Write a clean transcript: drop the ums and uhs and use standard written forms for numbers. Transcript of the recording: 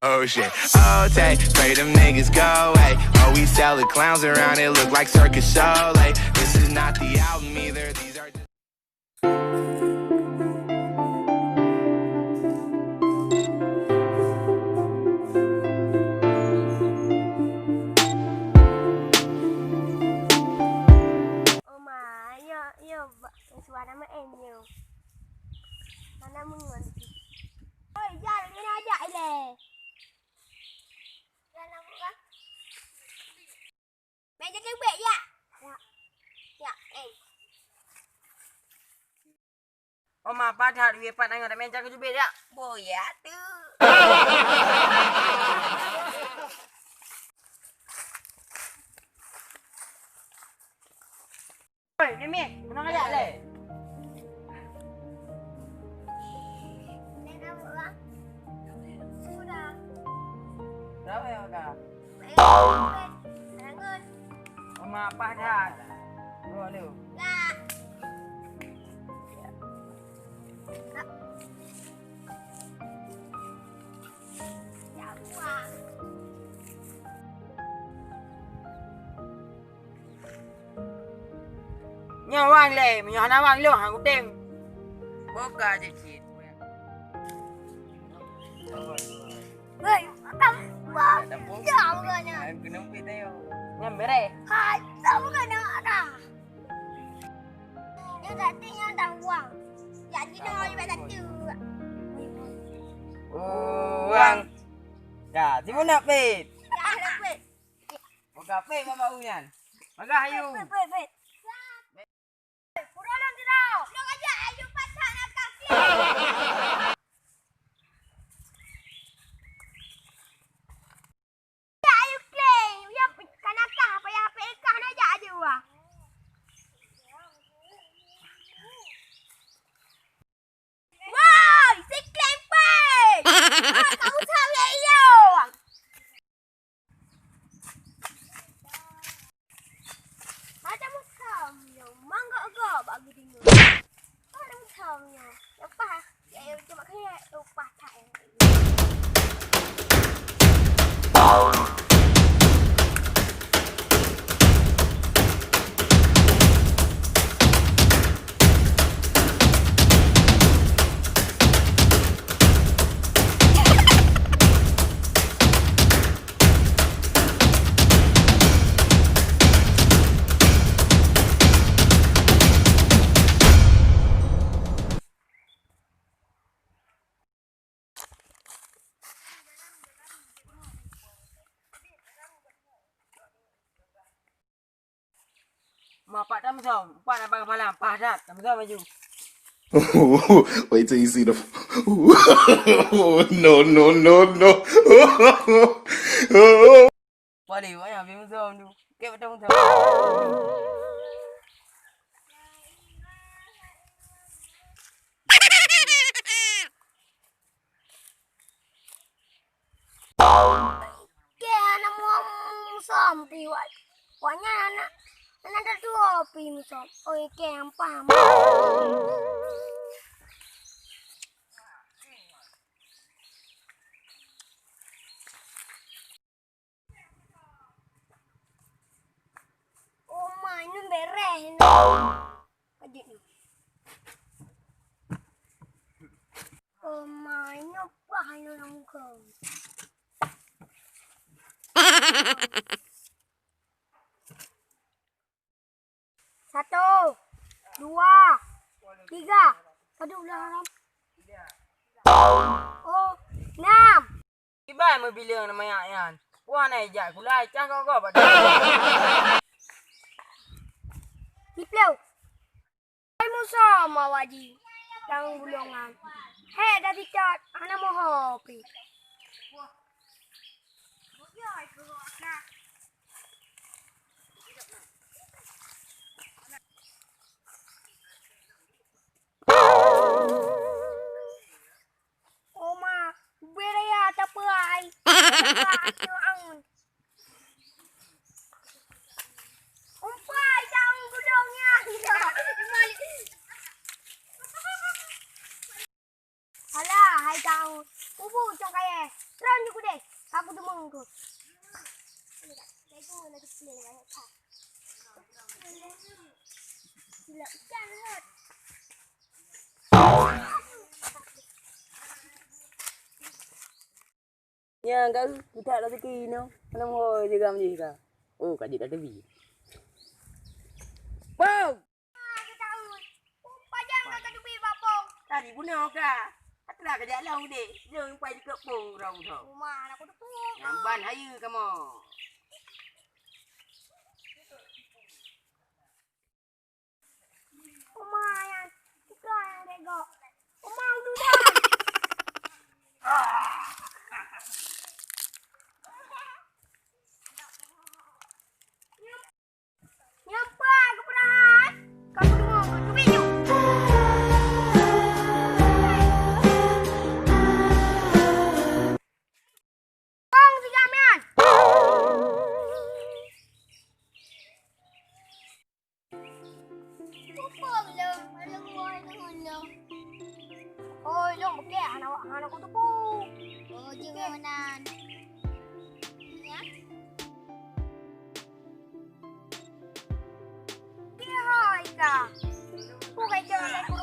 Oh shit, oh take, pray them niggas go away. Oh, we sell the clowns around, it look like circus show. Like, this is not the album either, these are just... Oma, yo, suara Maen yo. Mana mengon? Oi, jangan ini aja ile. Jangan apa? Maen Cangkeucubet ya. Ya, Oma pada duit pat dengan Maen Cangkeucubet ya. boya tu. Oi, Nemi, mana aja le? Sudah. Berapa ya udah? Sangat. Oma pada. Oh, lu. Lah. Ya, buah. Nyawang le, nyawang lu hang kuting. Boga je cik. Hei, makan buah. Ya, bukannya. Aku nampak tayo. Nyambere. Hai, tahu bukannya ada. Yang tadi yang dah buang. Ya, kita mau ibadat satu. Uang. Ya, timun nak pit. Ya, dapat. Boga pit mama unyan. Magah ayu. Wait. Kurang tidak. Nak aja ayu pasal nak kaki. Ya ayu klaim. Ya kanakah apa ya HP kah nak aja aja wah. Woi, si klaim pay. Kau tahu ya iyo. Macam mukamnya, mangga agak bagi dia. Ada mukamnya, apa? Ya cuma kayak lupa tak. Ma pak dah mesam. Pak nak bagi palam. Padat. Tak mesam baju. Wait till you see the. No. Boleh, banyak pergi mesam tu. Kek betul mesam. Ke anak mau sampai wak. Waknya anak ada dua pi musom. Oh, ke yang paham. Oh, ini beres ni. Adik ni. Oh, ini apa yang nangkau? Satu, dua, tiga. Aduh, dah. Oh, enam. Ibai mau bilang nama yang. Wah naik jak kulai cak kau pada. Diplau. Kamu sama wajib. Yang bulungan. Hei, dah dicat. Anak mau hobi. Oma, beraya tak perai. Umpai daun gudangnya. Alah, hai kau. Ubu cong kaya. Ron juga deh. Aku demang ko. Itu mana kecil kaya tak. Gila ikan hot. Ya, kau tidak ada rezeki no. Mana mau jaga menjaga. Oh, kau tidak ada bi. Wow. Aku tahu. Pajang nak kadu bi bapong. Tadi bunuh kah? Atlah kerja lau dek. Jangan pai di kepung rau tau. Rumah aku tu. Namban hayu kamu. Rumah yang tiga yang dego. Rumah tu dah. Nyampai ke perat. Kamu dengar ke video. Bang si Jamian. Apa belum? Belum buat dulu. Oh, jom okey anak aku tu pu. Oh, jangan. Ya. Hai ka. Bukan jalan aku